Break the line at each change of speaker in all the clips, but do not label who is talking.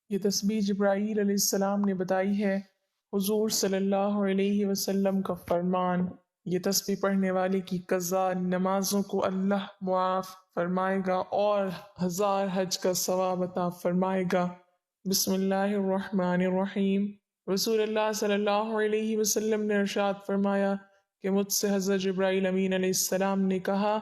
یہ تسبیح جبرائیل علیہ السلام نے بتائی ہے۔ حضور صلی اللہ علیہ وسلم کا فرمان، یہ تسبیح پڑھنے والے کی قضا نمازوں کو اللہ معاف فرمائے گا اور 1000 حج کا ثواب عطا فرمائے گا۔ بسم اللہ الرحمن الرحیم۔ رسول اللہ صلی اللہ علیہ وسلم نے ارشاد فرمایا کہ مجھ سے حضرت جبرائیل امین علیہ السلام نے کہا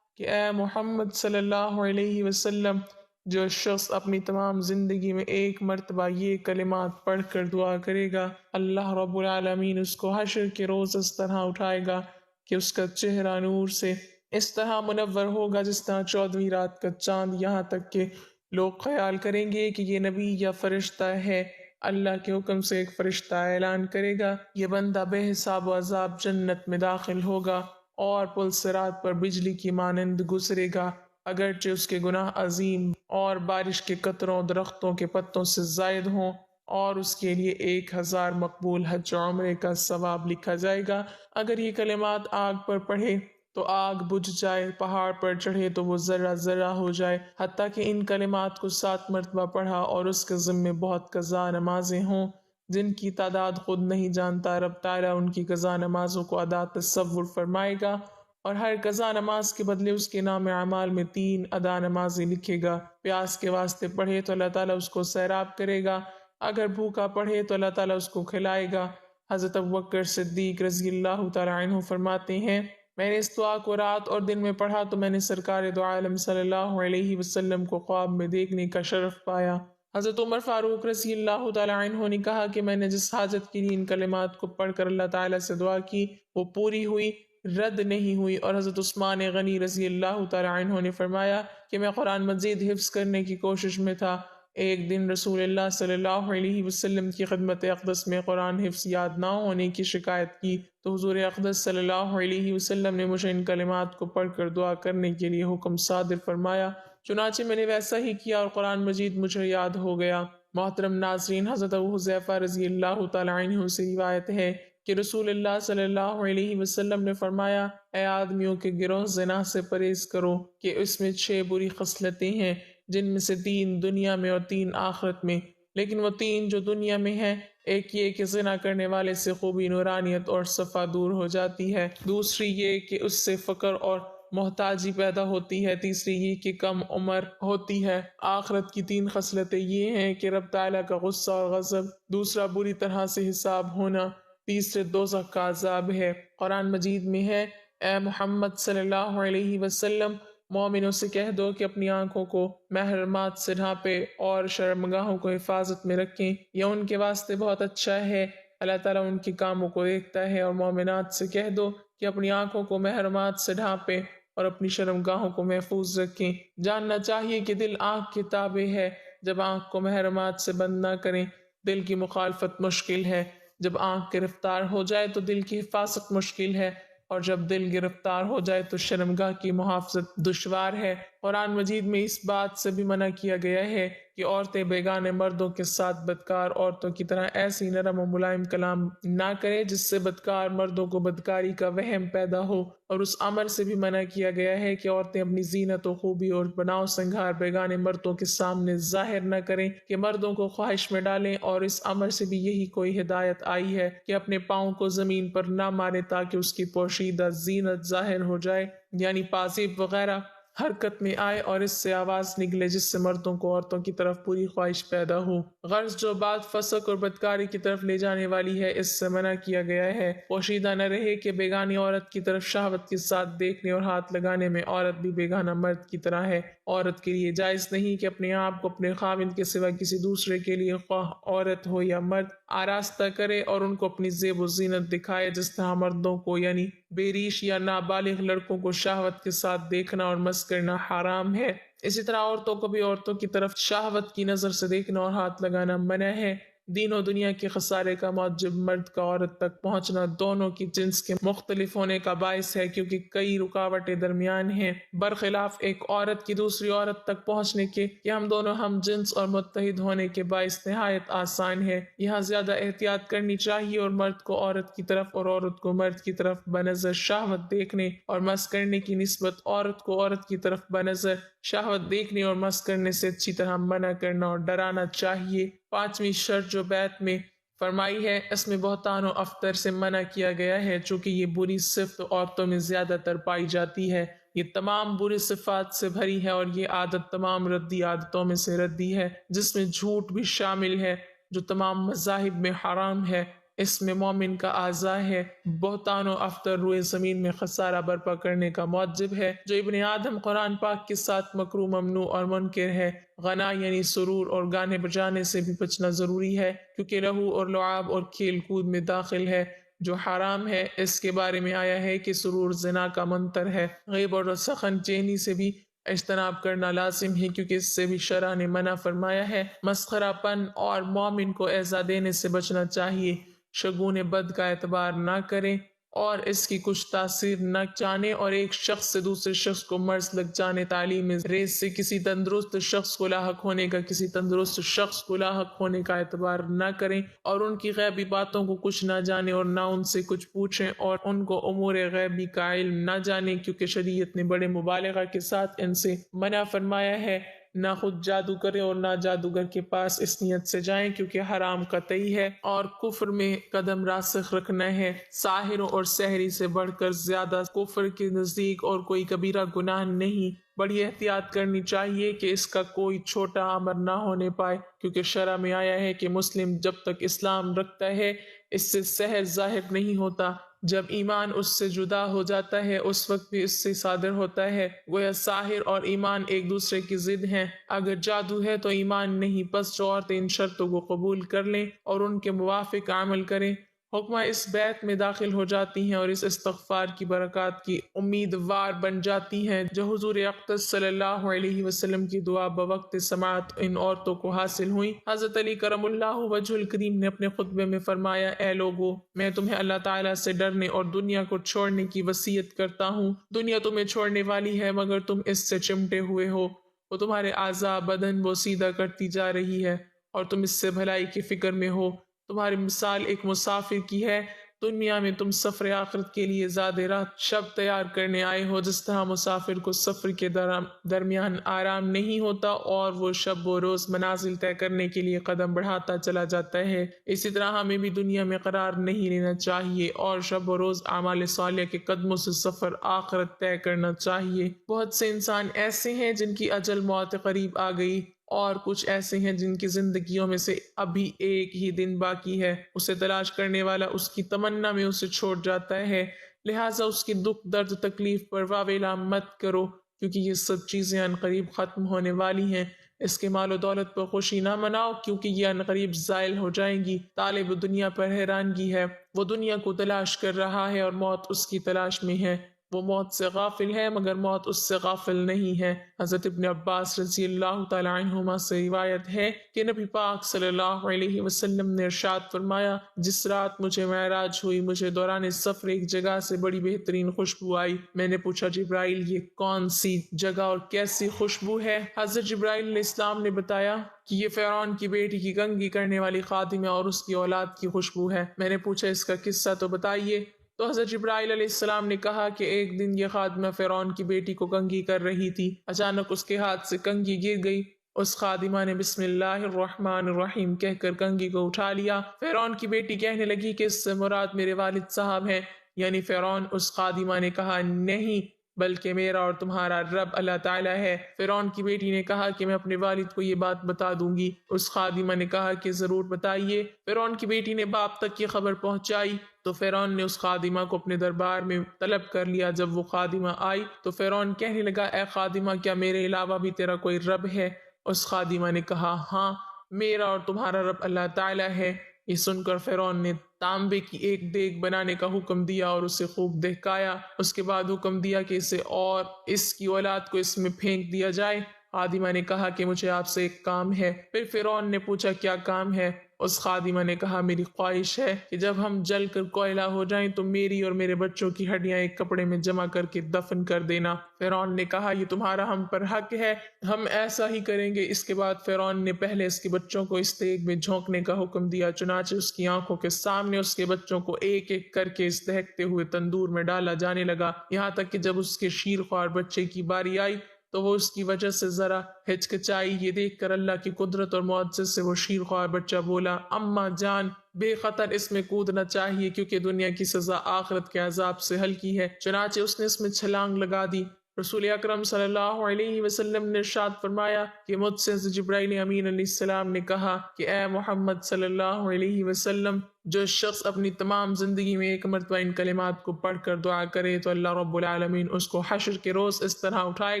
کہ اے محمد صلی اللہ علیہ وسلم، جو شخص اپنی تمام زندگی میں ایک مرتبہ یہ کلمات پڑھ کر دعا کرے گا، اللہ رب العالمین اس کو حشر کے روز اس طرح اٹھائے گا کہ اس کا چہرہ نور سے اس طرح منور ہوگا جس طرح 14ویں رات کا چاند، یہاں تک کہ لوگ خیال کریں گے کہ یہ نبی یا فرشتہ ہے۔ اللہ کے حکم سے ایک فرشتہ اعلان کرے گا، یہ بندہ بے حساب و عذاب جنت میں داخل ہوگا اور پل صراط پر بجلی کی مانند گزرے گا، اگرچہ اس کے گناہ عظیم اور بارش کے قطروں درختوں کے پتوں سے زائد ہوں، اور اس کے لیے 1000 مقبول حج و عمرے کا ثواب لکھا جائے گا۔ اگر یہ کلمات آگ پر پڑھے تو آگ بجھ جائے، پہاڑ پر چڑھے تو وہ ذرہ ذرہ ہو جائے، حتیٰ کہ ان کلمات کو 7 مرتبہ پڑھا اور اس کے ذمے بہت قضا نمازیں ہوں جن کی تعداد خود نہیں جانتا۔ رب تعالیٰ ان کی قضا نمازوں کو ادا تصور فرمائے گا اور ہر قضا نماز کے بدلے اس کے نام اعمال میں 3 ادا نمازیں لکھے گا۔ پیاس کے واسطے پڑھے تو اللہ تعالیٰ اس کو سیراب کرے گا، اگر بھوکا پڑھے تو اللہ تعالیٰ اس کو کھلائے گا۔ حضرت ابوبکر صدیق رضی اللہ تعالیٰ عنہ فرماتے ہیں، میں نے اس دعا کو رات اور دن میں پڑھا تو میں نے سرکار دو عالم صلی اللہ علیہ وسلم کو خواب میں دیکھنے کا شرف پایا۔ حضرت عمر فاروق رضی اللہ تعالیٰ عنہ نے کہا کہ میں نے جس حاجت کے لیے ان کلمات کو پڑھ کر اللہ تعالیٰ سے دعا کی وہ پوری ہوئی، رد نہیں ہوئی۔ اور حضرت عثمان غنی رضی اللہ تعالیٰ عنہ نے فرمایا کہ میں قرآن مجید حفظ کرنے کی کوشش میں تھا۔ ایک دن رسول اللہ صلی اللہ علیہ وسلم کی خدمت اقدس میں قرآن حفظ یاد نہ ہونے کی شکایت کی تو حضور اقدس صلی اللہ علیہ وسلم نے مجھے ان کلمات کو پڑھ کر دعا کرنے کے لیے حکم صادر فرمایا، چنانچہ میں نے ویسا ہی کیا اور قرآن مجید مجھے یاد ہو گیا۔ محترم ناظرین، حضرت ابو حذیفہ رضی اللہ تعالیٰ عنہ سے روایت ہے کہ رسول اللہ صلی اللہ علیہ وسلم نے فرمایا، اے آدمیوں کے گروہ، زنا سے پرہیز کرو کہ اس میں 6 بری خصلتیں ہیں، جن میں سے 3 دنیا میں اور 3 آخرت میں، لیکن وہ 3 جو دنیا میں ہیں، ایک یہ کہ زنا کرنے والے سے خوبی، نورانیت اور صفا دور ہو جاتی ہے، دوسری یہ کہ اس سے فقر اور محتاجی پیدا ہوتی ہے، تیسری یہ کہ کم عمر ہوتی ہے۔ آخرت کی 3 خصلتیں یہ ہیں کہ رب تعالیٰ کا غصہ اور غضب، دوسرا بری طرح سے حساب ہونا، تیسرے دوزخ کا عذاب ہے۔ قرآن مجید میں ہے، اے محمد صلی اللہ علیہ وسلم، مومنوں سے کہہ دو کہ اپنی آنکھوں کو محرمات سے ڈھانپے اور شرمگاہوں کو حفاظت میں رکھیں، یہ ان کے واسطے بہت اچھا ہے، اللہ تعالیٰ ان کے کاموں کو دیکھتا ہے۔ اور مومنات سے کہہ دو کہ اپنی آنکھوں کو محرمات سے ڈھانپیں اور اپنی شرمگاہوں کو محفوظ رکھیں۔ جاننا چاہیے کہ دل آنکھ کے تابع ہے، جب آنکھ کو محرمات سے بند نہ کریں دل کی مخالفت مشکل ہے، جب آنکھ گرفتار ہو جائے تو دل کی حفاظت مشکل ہے، اور جب دل گرفتار ہو جائے تو شرمگاہ کی محافظت دشوار ہے۔ قرآن مجید میں اس بات سے بھی منع کیا گیا ہے کہ عورتیں بیگانے مردوں کے ساتھ بدکار عورتوں کی طرح ایسی نرم و ملائم کلام نہ کریں جس سے بدکار مردوں کو بدکاری کا وہم پیدا ہو، اور اس امر سے بھی منع کیا گیا ہے کہ عورتیں اپنی زینت و خوبی اور بناؤ سنگھار بیگانے مردوں کے سامنے ظاہر نہ کریں کہ مردوں کو خواہش میں ڈالیں، اور اس امر سے بھی یہی کوئی ہدایت آئی ہے کہ اپنے پاؤں کو زمین پر نہ مارے تاکہ اس کی پوشیدہ زینت ظاہر ہو جائے، یعنی پازیب وغیرہ حرکت میں آئے اور اس سے آواز نکلے جس سے مردوں کو عورتوں کی طرف پوری خواہش پیدا ہو۔ غرض جو بات فسق اور بدکاری کی طرف لے جانے والی ہے اس سے منع کیا گیا ہے۔ پوشیدہ نہ رہے کہ بیگانی عورت کی طرف شہوت کے ساتھ دیکھنے اور ہاتھ لگانے میں عورت بھی بیگانہ مرد کی طرح ہے۔ عورت کے لیے جائز نہیں کہ اپنے آپ کو اپنے خاوند کے سوا کسی دوسرے کے لیے، خواہ عورت ہو یا مرد، آراستہ کرے اور ان کو اپنی زیب و زینت دکھائے، جس طرح مردوں کو یعنی بے ریش یا نابالغ لڑکوں کو شہوت کے ساتھ دیکھنا اور مس کرنا حرام ہے۔ اسی طرح عورتوں کو بھی عورتوں کی طرف شہوت کی نظر سے دیکھنا اور ہاتھ لگانا منع ہے۔ دین و دنیا کے خسارے کا موجب مرد کا عورت تک پہنچنا دونوں کی جنس کے مختلف ہونے کا باعث ہے، کیونکہ کئی رکاوٹیں درمیان ہیں، برخلاف ایک عورت کی دوسری عورت تک پہنچنے کے کہ ہم دونوں ہم جنس اور متحد ہونے کے باعث نہایت آسان ہے۔ یہاں زیادہ احتیاط کرنی چاہیے، اور مرد کو عورت کی طرف اور عورت کو مرد کی طرف بنظر شہوت دیکھنے اور مس کرنے کی نسبت عورت کو عورت کی طرف بنظر شہوت دیکھنے اور مس کرنے سے اچھی طرح منع کرنا اور ڈرانا چاہیے۔ 5ویں شرط جو بیت میں فرمائی ہے، اس میں بہتان و افطر سے منع کیا گیا ہے، چونکہ یہ بری صفت عورتوں میں زیادہ تر پائی جاتی ہے۔ یہ تمام بری صفات سے بھری ہے اور یہ عادت تمام ردی عادتوں میں سے ردی ہے، جس میں جھوٹ بھی شامل ہے جو تمام مذاہب میں حرام ہے۔ اس میں مومن کا اعضاء ہے۔ بہتان و افطر روئے زمین میں خسارہ برپا کرنے کا موجب ہے، جو ابن آدم قرآن پاک کے ساتھ مکروہ، ممنوع اور منکر ہے۔ غنا یعنی سرور اور گانے بجانے سے بھی بچنا ضروری ہے، کیونکہ لہو اور لعاب اور کھیل کود میں داخل ہے جو حرام ہے۔ اس کے بارے میں آیا ہے کہ سرور زنا کا منتر ہے۔ غیب اور سخن چینی سے بھی اجتناب کرنا لازم ہے، کیونکہ اس سے بھی شرع نے منع فرمایا ہے۔ مسخرہ پن اور مومن کو ایذا دینے سے بچنا چاہیے۔ شگون بد کا اعتبار نہ کریں اور اس کی کچھ تاثیر نہ جانے، اور ایک شخص سے دوسرے شخص کو مرض لگ جانے، تعلیم ریز سے کسی تندرست شخص کو لاحق ہونے کا کسی تندرست شخص کو لاحق ہونے کا اعتبار نہ کریں، اور ان کی غیبی باتوں کو کچھ نہ جانیں اور نہ ان سے کچھ پوچھیں، اور ان کو امور غیبی کا علم نہ جانیں، کیونکہ شریعت نے بڑے مبالغہ کے ساتھ ان سے منع فرمایا ہے۔ نہ خود جادو کریں اور نہ جادوگر کے پاس اس نیت سے جائیں، کیونکہ حرام قطعی ہے اور کفر میں قدم راسخ رکھنا ہے۔ ساحروں اور سحری سے بڑھ کر زیادہ کفر کے نزدیک اور کوئی کبیرہ گناہ نہیں۔ بڑی احتیاط کرنی چاہیے کہ اس کا کوئی چھوٹا عمل نہ ہونے پائے، کیونکہ شرع میں آیا ہے کہ مسلم جب تک اسلام رکھتا ہے اس سے سحر ظاہر نہیں ہوتا، جب ایمان اس سے جدا ہو جاتا ہے اس وقت بھی اس سے صادر ہوتا ہے۔ گویا ساحر اور ایمان ایک دوسرے کی ضد ہیں۔ اگر جادو ہے تو ایمان نہیں، پس جو عورتیں ان شرطوں کو قبول کر لیں اور ان کے موافق عمل کریں، حکمہ اس بیت میں داخل ہو جاتی ہیں اور اس استغفار کی برکات کی امیدوار بن جاتی ہیں جو حضور اقدس صلی اللہ علیہ وسلم کی دعا بوقت سماعت ان عورتوں کو حاصل ہوئی۔ حضرت علی کرم اللہ وجہ الکریم نے اپنے خطبے میں فرمایا، اے لوگو، میں تمہیں اللہ تعالیٰ سے ڈرنے اور دنیا کو چھوڑنے کی وصیت کرتا ہوں۔ دنیا تمہیں چھوڑنے والی ہے مگر تم اس سے چمٹے ہوئے ہو، وہ تمہارے اعضاء بدن بوسیدہ کرتی جا رہی ہے اور تم اس سے بھلائی کی فکر میں ہو۔ تمہاری مثال ایک مسافر کی ہے، دنیا میں تم سفر آخرت کے لیے زاد رات شب تیار کرنے آئے ہو، جس طرح مسافر کو سفر کے درمیان آرام نہیں ہوتا اور وہ شب و روز منازل طے کرنے کے لیے قدم بڑھاتا چلا جاتا ہے، اسی طرح ہمیں بھی دنیا میں قرار نہیں لینا چاہیے اور شب و روز اعمال صالحہ کے قدموں سے سفر آخرت طے کرنا چاہیے۔ بہت سے انسان ایسے ہیں جن کی اجل موت قریب آ گئی، اور کچھ ایسے ہیں جن کی زندگیوں میں سے ابھی ایک ہی دن باقی ہے، اسے تلاش کرنے والا اس کی تمنا میں اسے چھوڑ جاتا ہے، لہٰذا اس کی دکھ درد تکلیف پر واویلا مت کرو، کیونکہ یہ سب چیزیں عنقریب ختم ہونے والی ہیں۔ اس کے مال و دولت پر خوشی نہ مناؤ، کیونکہ یہ عنقریب زائل ہو جائیں گی۔ طالب دنیا پر حیرانگی ہے، وہ دنیا کو تلاش کر رہا ہے اور موت اس کی تلاش میں ہے، وہ موت سے غافل ہے مگر موت اس سے غافل نہیں ہے۔ حضرت ابن عباس رضی اللہ تعالی عنہما سے روایت ہے کہ نبی پاک صلی اللہ علیہ وسلم نے ارشاد فرمایا، جس رات مجھے معراج ہوئی، مجھے دوران سفر ایک جگہ سے بڑی بہترین خوشبو آئی۔ میں نے پوچھا، جبرائیل یہ کون سی جگہ اور کیسی خوشبو ہے؟ حضرت جبرائیل علیہ السلام نے بتایا کہ یہ فرعون کی بیٹی کی کنگھی کرنے والی خادمہ اور اس کی اولاد کی خوشبو ہے۔ میں نے پوچھا، اس کا قصہ تو بتائیے۔ تو حضرت جبرائیل علیہ السلام نے کہا کہ ایک دن یہ خادمہ فرعون کی بیٹی کو کنگھی کر رہی تھی، اچانک اس کے ہاتھ سے کنگھی گر گئی۔ اس خادمہ نے بسم اللہ الرحمن الرحیم کہہ کر کنگھی کو اٹھا لیا۔ فرعون کی بیٹی کہنے لگی کہ اس سے مراد میرے والد صاحب ہیں، یعنی فرعون۔ اس خادمہ نے کہا، نہیں، بلکہ میرا اور تمہارا رب اللہ تعالیٰ ہے۔ فرعون کی بیٹی نے کہا کہ میں اپنے والد کو یہ بات بتا دوں گی۔ اس خادمہ نے کہا کہ ضرور بتائیے۔ فرعون کی بیٹی نے باپ تک یہ خبر پہنچائی تو فرعون نے اس خادمہ کو اپنے دربار میں طلب کر لیا۔ جب وہ خادمہ آئی تو فرعون کہنے لگا، اے خادمہ، کیا میرے علاوہ بھی تیرا کوئی رب ہے؟ اس خادمہ نے کہا، ہاں، میرا اور تمہارا رب اللہ تعالیٰ ہے۔ یہ سن کر فرعون نے تانبے کی ایک دیگ بنانے کا حکم دیا اور اسے خوب دہکایا۔ اس کے بعد حکم دیا کہ اسے اور اس کی اولاد کو اس میں پھینک دیا جائے۔ خادمہ نے کہا کہ مجھے آپ سے ایک کام ہے۔ پھر فرعون نے پوچھا، کیا کام ہے؟ اس خادمہ نے کہا، میری خواہش ہے کہ جب ہم جل کر کوئلہ ہو جائیں تو میری اور میرے بچوں کی ہڈیاں ایک کپڑے میں جمع کر کے دفن کر دینا۔ فرعون نے کہا، یہ تمہارا ہم پر حق ہے، ہم ایسا ہی کریں گے۔ اس کے بعد فرعون نے پہلے اس کے بچوں کو اس دیگ میں جھونکنے کا حکم دیا، چنانچہ اس کی آنکھوں کے سامنے اس کے بچوں کو ایک ایک کر کے اس دہکتے ہوئے تندور میں ڈالا جانے لگا، یہاں تک کہ جب اس کے شیر خوار بچے کی باری آئی تو وہ اس کی وجہ سے ذرا ہچکچائی۔ یہ دیکھ کر اللہ کی قدرت اور معجزت سے وہ شیرخوار بچہ بولا، اماں جان، بے خطر اس میں کودنا چاہیے کیونکہ دنیا کی سزا آخرت کے عذاب سے ہلکی ہے۔ چنانچہ اس نے اس میں چھلانگ لگا دی۔ رسول اکرم صلی اللہ علیہ وسلم نے ارشاد فرمایا کہ مجھ سے جبرائیل امین علیہ السلام نے کہا کہ اے محمد صلی اللہ علیہ وسلم، جو شخص اپنی تمام زندگی میں ایک مرتبہ ان کلمات کو پڑھ کر دعا کرے تو اللہ رب العالمین اس کو حشر کے روز اس طرح اٹھائے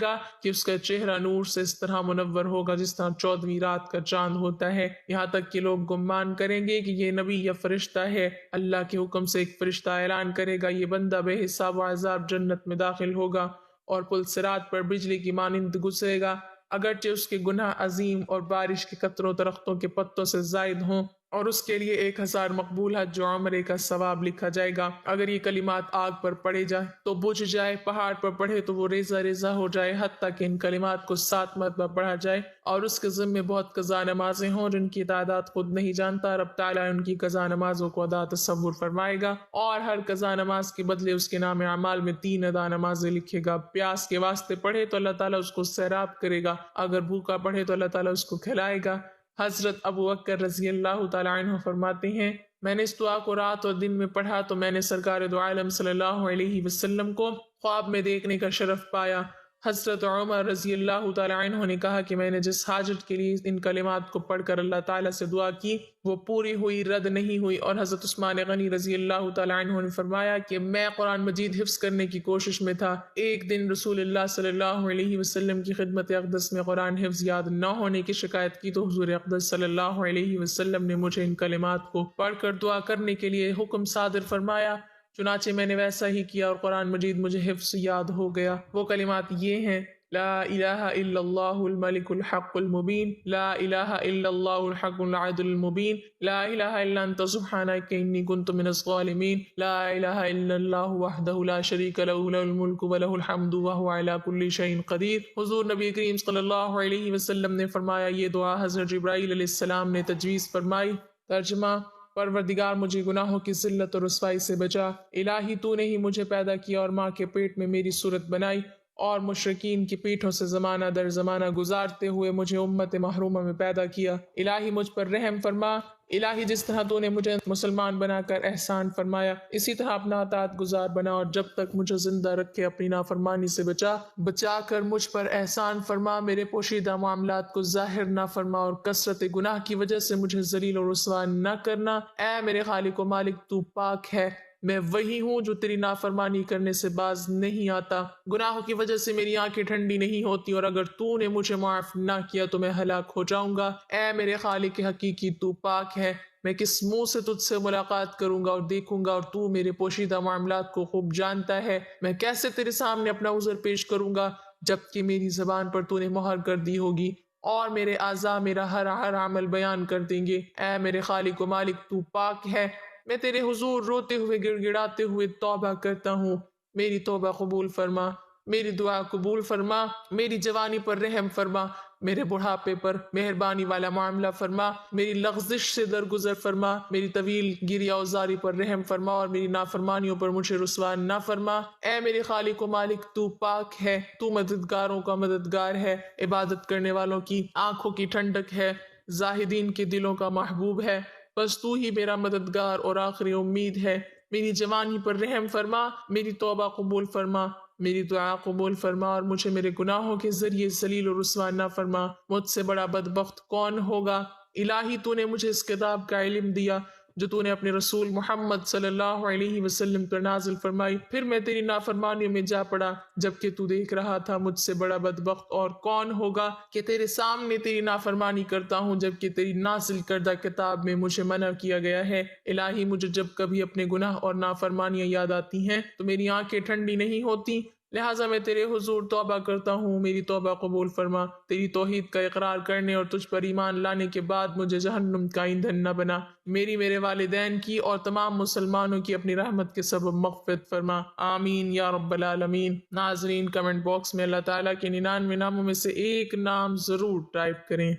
گا کہ اس کا چہرہ نور سے اس طرح منور ہوگا جس طرح 14ویں رات کا چاند ہوتا ہے، یہاں تک کہ لوگ گمان کریں گے کہ یہ نبی یا فرشتہ ہے۔ اللہ کے حکم سے ایک فرشتہ اعلان کرے گا، یہ بندہ بے حساب و عذاب جنت میں داخل ہوگا اور پل صراط پر بجلی کی مانند گزرے گا، اگرچہ اس کے گناہ عظیم اور بارش کے قطروں درختوں کے پتوں سے زائد ہوں، اور اس کے لیے 1000 مقبول حج جو عمرے کا ثواب لکھا جائے گا۔ اگر یہ کلمات آگ پر پڑھے جائے تو بجھ جائے، پہاڑ پر پڑھے تو وہ ریزہ ریزہ ہو جائے، حتیٰ کہ ان کلمات کو 7 مرتبہ پڑھا جائے اور اس کے ذمے بہت قضا نمازیں ہوں جن کی تعداد خود نہیں جانتا، رب تعالیٰ ان کی قضا نمازوں کو ادا تصور فرمائے گا اور ہر قضا نماز کے بدلے اس کے نام اعمال میں 3 ادا نمازیں لکھے گا۔ پیاس کے واسطے پڑھے تو اللہ تعالیٰ اس کو سیراب کرے گا، اگر بھوکا پڑھے تو اللہ تعالیٰ اس کو کھلائے گا۔ حضرت ابو بکر رضی اللہ تعالیٰ عنہ فرماتے ہیں، میں نے اس دعا کو رات اور دن میں پڑھا تو میں نے سرکار دو عالم صلی اللہ علیہ وسلم کو خواب میں دیکھنے کا شرف پایا۔ حضرت عمر رضی اللہ تعالیٰ عنہ نے کہا کہ میں نے جس حاجت کے لیے ان کلمات کو پڑھ کر اللہ تعالیٰ سے دعا کی وہ پوری ہوئی، رد نہیں ہوئی۔ اور حضرت عثمان غنی رضی اللہ تعالیٰ عنہ نے فرمایا کہ میں قرآن مجید حفظ کرنے کی کوشش میں تھا، ایک دن رسول اللہ صلی اللہ علیہ وسلم کی خدمت اقدس میں قرآن حفظ یاد نہ ہونے کی شکایت کی تو حضور اقدس صلی اللہ علیہ وسلم نے مجھے ان کلمات کو پڑھ کر دعا کرنے کے لیے حکم صادر فرمایا، چنانچہ میں نے ویسا ہی کیا اور قرآن مجید مجھے حفظ یاد ہو گیا۔ وہ کلمات یہ ہیں، لا الہ الا اللہ الملک الحق المبین، لا الہ الا اللہ الحق العدل المبین، لا الہ الا انت سبحانک انی کنت من الظالمین، لا الہ الا اللہ وحدہ لا شریک لہ لہ الملک ولہ الحمد وہو علی کل شیء قدیر۔ حضور نبی کریم صلی اللہ علیہ وسلم نے فرمایا، یہ دعا حضرت جبرائیل علیہ السلام نے تجویز فرمائی۔ ترجمہ، پروردگار مجھے گناہوں کی ذلت اور رسوائی سے بچا، الہی تو نے ہی مجھے پیدا کیا اور ماں کے پیٹ میں میری صورت بنائی اور مشرکین کی پیٹھوں سے زمانہ در زمانہ گزارتے ہوئے مجھے امت محرومہ میں پیدا کیا۔ الہی مجھ پر رحم فرما، الہی جس طرح تو نے مجھے مسلمان بنا کر احسان فرمایا اسی طرح اپنا اطاعت گزار بنا اور جب تک مجھے زندہ رکھے اپنی نافرمانی سے بچا کر مجھ پر احسان فرما، میرے پوشیدہ معاملات کو ظاہر نہ فرما اور کثرت گناہ کی وجہ سے مجھے ذلیل و رسوا نہ کرنا۔ اے میرے خالق و مالک، تو پاک ہے، میں وہی ہوں جو تیری نافرمانی کرنے سے باز نہیں آتا، گناہوں کی وجہ سے میری آنکھیں ٹھنڈی نہیں ہوتی اور اگر تو نے مجھے معاف نہ کیا تو میں ہلاک ہو جاؤں گا۔ اے میرے خالق حقیقی، تو پاک ہے، میں کس منہ سے تجھ سے ملاقات کروں گا اور دیکھوں گا اور تو میرے پوشیدہ معاملات کو خوب جانتا ہے، میں کیسے تیرے سامنے اپنا عذر پیش کروں گا جبکہ میری زبان پر تو نے مہر کر دی ہوگی اور میرے اعضاء میرا ہر عمل بیان کر دیں گے۔ اے میرے خالق و مالک، تو پاک ہے، میں تیرے حضور روتے ہوئے گڑ گڑاتے ہوئے توبہ کرتا ہوں، میری توبہ قبول فرما، میری دعا قبول فرما، میری جوانی پر رحم فرما، میرے بڑھاپے پر مہربانی والا معاملہ فرما، میری لغزش سے درگزر فرما، میری طویل گریہ اوزاری پر رحم فرما اور میری نافرمانیوں پر مجھے رسوا نہ فرما۔ اے میرے خالق و مالک، تو پاک ہے، تو مددگاروں کا مددگار ہے، عبادت کرنے والوں کی آنکھوں کی ٹھنڈک ہے، زاہدین کے دلوں کا محبوب ہے، بس تو ہی میرا مددگار اور آخری امید ہے۔ میری جوانی پر رحم فرما، میری توبہ قبول فرما، میری دعا قبول فرما اور مجھے میرے گناہوں کے ذریعے ذلیل و رسوا نہ فرما۔ مجھ سے بڑا بدبخت کون ہوگا؟ الہی تو نے مجھے اس کتاب کا علم دیا جو تو نے اپنے رسول محمد صلی اللہ علیہ وسلم پر نازل فرمائی، پھر میں تیری نافرمانیوں میں جا پڑا جبکہ تو دیکھ رہا تھا۔ مجھ سے بڑا بدبخت اور کون ہوگا کہ تیرے سامنے تیری نافرمانی کرتا ہوں جبکہ تیری نازل کردہ کتاب میں مجھے منع کیا گیا ہے۔ الہی مجھے جب کبھی اپنے گناہ اور نافرمانیاں یاد آتی ہیں تو میری آنکھیں ٹھنڈی نہیں ہوتی، لہٰذا میں تیرے حضور توبہ کرتا ہوں، میری توبہ قبول فرما۔ تیری توحید کا اقرار کرنے اور تجھ پر ایمان لانے کے بعد مجھے جہنم کا ایندھن نہ بنا، میرے والدین کی اور تمام مسلمانوں کی اپنی رحمت کے سبب مغفرت فرما، آمین یا رب العالمین۔ ناظرین، کمنٹ باکس میں اللہ تعالیٰ کے 99 ناموں میں سے ایک نام ضرور ٹائپ کریں۔